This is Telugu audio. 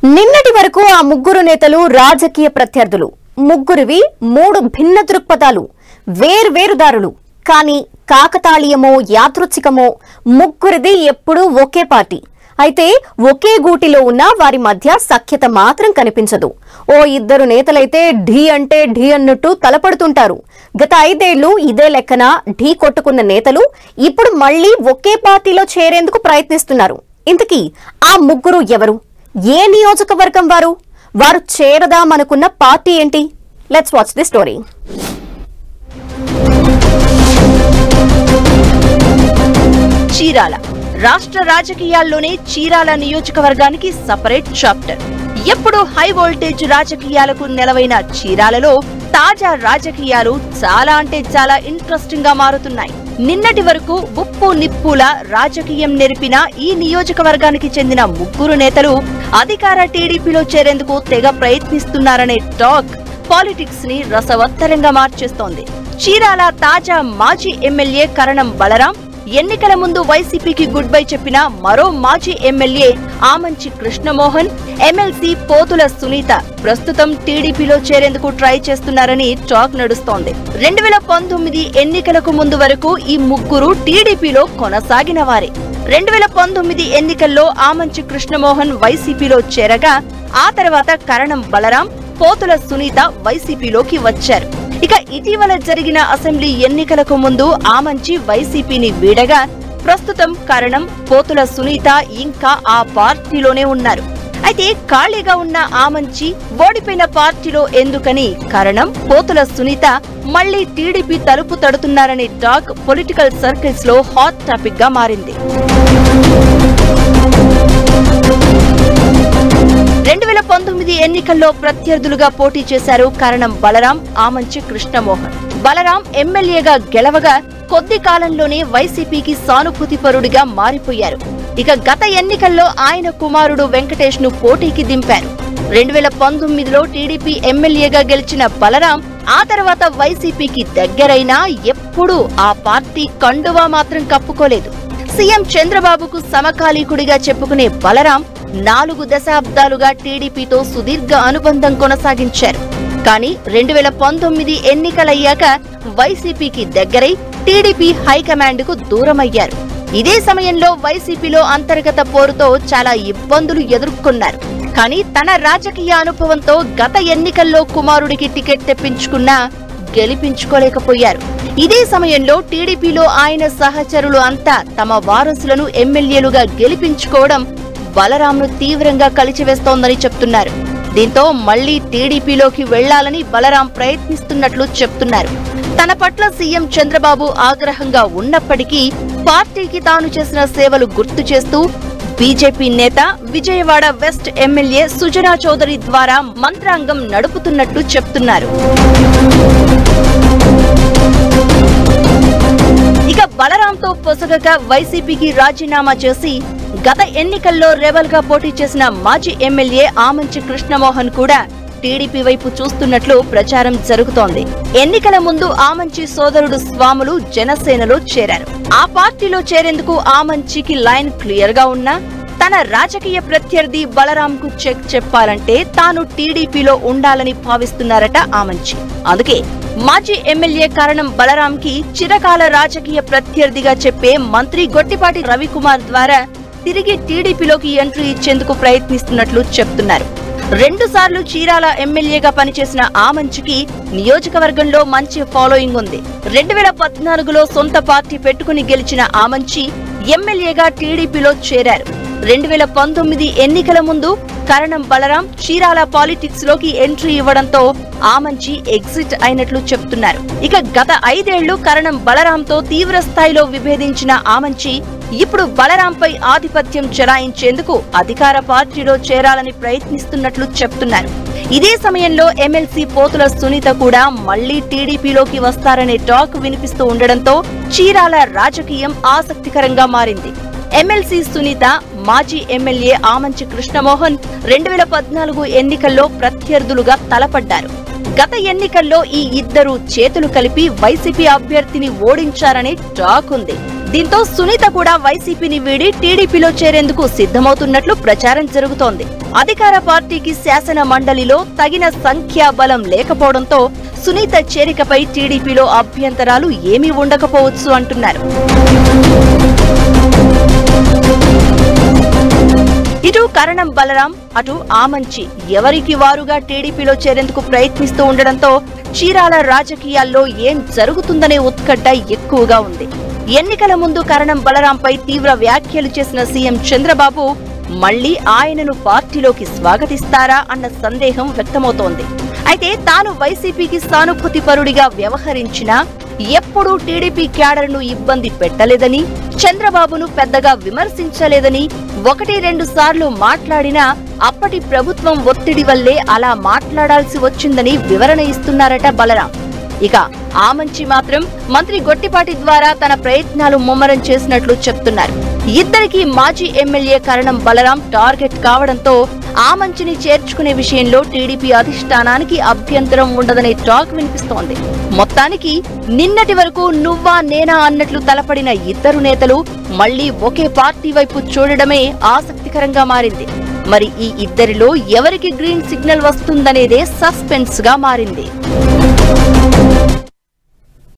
నిన్నటి వరకు ఆ ముగ్గురు నేతలు రాజకీయ ప్రత్యర్థులు. ముగ్గురివి మూడు భిన్న దృక్పథాలు, వేర్వేరు దారులు. కానీ కాకతాళీయమో యాదృచ్ఛికమో ముగ్గురిది ఎప్పుడూ ఒకే పార్టీ. అయితే ఒకే గూటిలో ఉన్న వారి మధ్య సఖ్యత మాత్రం కనిపించదు. ఓ ఇద్దరు నేతలైతే ఢీ అంటే ఢీ అన్నట్టు తలపడుతుంటారు. గత 5 ఏళ్లు ఇదే లెక్కన ఢీ కొట్టుకున్న నేతలు ఇప్పుడు మళ్లీ ఒకే పార్టీలో చేరేందుకు ప్రయత్నిస్తున్నారు. ఇంతకీ ఆ ముగ్గురు ఎవరు? ఏ నియోజకవర్గం వారు? వారు చేరదామనుకున్న పార్టీ ఏంటి? Let's watch the story. Chirala రాష్ట్ర రాజకీయాల్లోనే చీరాల నియోజకవర్గానికి సపరేట్ చాప్టర్. ఎప్పుడు హై వోల్టేజ్ రాజకీయాలకు నెలవైన చీరాలలో తాజా రాజకీయాలు చాలా అంటే చాలా ఇంట్రెస్టింగ్ గా మారుతున్నాయి. నిన్నటి వరకు ఉప్పు నిప్పుల రాజకీయం నెరిపిన ఈ నియోజకవర్గానికి చెందిన ముగ్గురు నేతలు అధికార టీడీపీలో చేరేందుకు తెగ ప్రయత్నిస్తున్నారనే టాక్ పాలిటిక్స్ ని రసవత్తరంగా మార్చేస్తోంది. చీరాల తాజా మాజీ ఎమ్మెల్యే కరణం బలరాం, ఎన్నికల ముందు వైసీపీకి గుడ్ బై చెప్పిన మరో మాజీ ఎమ్మెల్యే ఆమంచి కృష్ణమోహన్, ఎమ్మెల్సీ పోతుల సునీత ప్రస్తుతం టీడీపీలో చేరేందుకు ట్రై చేస్తున్నారని టాక్ నడుస్తోంది. 2019 ఎన్నికలకు ముందు వరకు ఈ ముగ్గురు టీడీపీలో కొనసాగిన వారే. 2019 ఎన్నికల్లో ఆమంచి కృష్ణమోహన్ వైసీపీలో చేరగా ఆ తర్వాత కరణం బలరాం, పోతుల సునీత వైసీపీలోకి వచ్చారు. ఇక ఇటీవల జరిగిన అసెంబ్లీ ఎన్నికలకు ముందు ఆమంచి వైసీపీని వీడగా ప్రస్తుతం కరణం, పోతుల సునీత ఇంకా ఆ పార్టీలోనే ఉన్నారు. అయితే ఖాళీగా ఉన్న ఆమంచి ఓడిపోయిన పార్టీలో ఎందుకని కరణం, పోతుల సునీత మళ్లీ టీడీపీ తలుపు తడుతున్నారనే టాక్ పొలిటికల్ సర్కిల్స్ లో హాట్ టాపిక్ గా మారింది. 2019 ఎన్నికల్లో ప్రత్యర్థులుగా పోటీ చేశారు కరణం బలరాం, ఆమంచి కృష్ణమోహన్. బలరాం ఎమ్మెల్యేగా గెలవగా కొద్ది కాలంలోనే వైసీపీకి సానుభూతిపరుడిగా మారిపోయారు. ఇక గత ఎన్నికల్లో ఆయన కుమారుడు వెంకటేష్ ను పోటీకి దింపారు. 2019లో టీడీపీ ఎమ్మెల్యేగా గెలిచిన బలరాం ఆ తర్వాత వైసీపీకి దగ్గరైనా ఎప్పుడూ ఆ పార్టీ కండువా మాత్రం కప్పుకోలేదు. సీఎం చంద్రబాబుకు సమకాలీకుడిగా చెప్పుకునే బలరాం 4 దశాబ్దాలుగా టీడీపీతో సుదీర్ఘ అనుబంధం కొనసాగించారు. కానీ 2019 ఎన్నికలయ్యాక వైసీపీకి దగ్గరై టీడీపీ హైకమాండ్ కు దూరమయ్యారు. ఇదే సమయంలో వైసీపీలో అంతర్గత పోరుతో చాలా ఇబ్బందులు ఎదుర్కొన్నారు. కానీ తన రాజకీయ అనుభవంతో గత ఎన్నికల్లో కుమారుడికి టికెట్ తెప్పించుకున్నా గెలిపించుకోలేకపోయారు. ఇదే సమయంలో టీడీపీలో ఆయన సహచరులు అంతా తమ వారసులను ఎమ్మెల్యేలుగా గెలిపించుకోవడం బలరాంను తీవ్రంగా కలిచివేస్తోందని చెప్తున్నారు. దీంతో మళ్లీ టీడీపీలోకి వెళ్లాలని బలరాం ప్రయత్నిస్తున్నట్లు చెప్తున్నారు. తన పట్ల సీఎం చంద్రబాబు ఆగ్రహంగా ఉన్నప్పటికీ పార్టీకి తాను చేసిన సేవలు గుర్తు చేస్తూ బీజేపీ నేత, విజయవాడ వెస్ట్ ఎమ్మెల్యే సుజనా చౌదరి ద్వారా మంత్రాంగం నడుపుతున్నట్లు చెప్తున్నారు. ఇక బలరాంతో పొసగక వైసీపీకి రాజీనామా చేసి గత ఎన్నికల్లో రెబల్ గా పోటీ చేసిన మాజీ ఎమ్మెల్యే ఆమంచి కృష్ణమోహన్ కూడా టీడీపీ వైపు చూస్తున్నట్లు ప్రచారం జరుగుతోంది. ఎన్నికల ముందు ఆమంచి సోదరుడు స్వాములు జనసేనలో చేరారు. ఆ పార్టీలో చేరేందుకు ఆమంచికి లైన్ క్లియర్ గా ఉన్నా తన రాజకీయ ప్రత్యర్థి బలరాంకు చెక్ చెప్పాలంటే తాను టీడీపీలో ఉండాలని భావిస్తున్నారట ఆమంచి. అందుకే మాజీ ఎమ్మెల్యే కరణం బలరాంకి చిరకాల రాజకీయ ప్రత్యర్థిగా చెప్పే మంత్రి గొట్టిపాటి రవికుమార్ ద్వారా తిరిగి టీడీపీలోకి ఎంట్రీ ఇచ్చేందుకు ప్రయత్నిస్తున్నట్లు చెప్తున్నారు. 2 సార్లు చీరాల ఎమ్మెల్యేగా పనిచేసిన ఆమంచికి నియోజకవర్గంలో మంచి ఫాలోయింగ్ ఉంది. 2014లో సొంత పార్టీ పెట్టుకుని గెలిచిన ఆమంచి ఎమ్మెల్యేగా టీడీపీలో చేరారు. 2019 ఎన్నికల ముందు కరణం బలరాం చీరాల పాలిటిక్స్ లోకి ఎంట్రీ ఇవ్వడంతో ఆమంచి ఎగ్జిట్ అయినట్లు చెప్తున్నారు. ఇక గత 5 ఏళ్లు కరణం బలరాంతో తీవ్ర స్థాయిలో విభేదించిన ఆమంచి ఇప్పుడు బలరాంపై ఆధిపత్యం చెలాయించేందుకు అధికార పార్టీలో చేరాలని ప్రయత్నిస్తున్నట్లు చెప్తున్నారు. ఇదే సమయంలో ఎమ్మెల్సీ పోతుల సునీత కూడా మళ్లీ టీడీపీలోకి వస్తారనే టాక్ వినిపిస్తూ ఉండడంతో చీరాల రాజకీయం ఆసక్తికరంగా మారింది. ఎమ్మెల్సీ సునీత, మాజీ ఎమ్మెల్యే ఆమంచి కృష్ణమోహన్ 2014 ఎన్నికల్లో ప్రత్యర్థులుగా తలపడ్డారు. గత ఎన్నికల్లో ఈ ఇద్దరు చేతులు కలిపి వైసీపీ అభ్యర్థిని ఓడించారనే టాక్ ఉంది. దీంతో సునీత కూడా వైసీపీని వీడి టీడీపీలో చేరేందుకు సిద్ధమవుతున్నట్లు ప్రచారం జరుగుతోంది. అధికార పార్టీకి శాసన మండలిలో తగిన సంఖ్యాబలం లేకపోవడంతో సునీత చేరికపై టీడీపీలో అభ్యంతరాలు ఏమీ ఉండకపోవచ్చు అంటున్నారు. ఇటు కరణం బలరాం, అటు ఆమంచి ఎవరికి వారుగా టీడీపీలో చేరేందుకు ప్రయత్నిస్తూ ఉండడంతో చీరాల రాజకీయాల్లో ఏం జరుగుతుందనే ఉత్కంఠ ఎక్కువగా ఉంది. ఎన్నికల ముందు కరణం బలరాంపై తీవ్ర వ్యాఖ్యలు చేసిన సీఎం చంద్రబాబు మళ్లీ ఆయనను పార్టీలోకి స్వాగతిస్తారా అన్న సందేహం వ్యక్తమవుతోంది. అయితే తాను వైసీపీకి సానుభూతిపరుడిగా వ్యవహరించినా ఎప్పుడూ టీడీపీ క్యాడర్ను ఇబ్బంది పెట్టలేదని, చంద్రబాబును పెద్దగా విమర్శించలేదని, 1-2 సార్లు మాట్లాడినా అప్పటి ప్రభుత్వం ఒత్తిడి వల్లే అలా మాట్లాడాల్సి వచ్చిందని వివరణ ఇస్తున్నారట బలరాం. ఇక ఆమంచి మాత్రం మంత్రి గొట్టిపాటి ద్వారా తన ప్రయత్నాలు ముమ్మరం చేసినట్లు చెప్తున్నారు. ఇద్దరికీ మాజీ ఎమ్మెల్యే కరణం బలరాం టార్గెట్ కావడంతో ఆమంచిని చేర్చుకునే విషయంలో టీడీపీ అధిష్టానానికి అభ్యంతరం ఉండదనే టాక్ వినిపిస్తోంది. మొత్తానికి నిన్నటి వరకు నువ్వా నేనా అన్నట్లు తలపడిన ఇద్దరు నేతలు మళ్లీ ఒకే పార్టీ వైపు చూడడమే ఆసక్తికరంగా మారింది. మరి ఈ ఇద్దరిలో ఎవరికి గ్రీన్ సిగ్నల్ వస్తుందనేదే సస్పెన్స్ గా మారింది.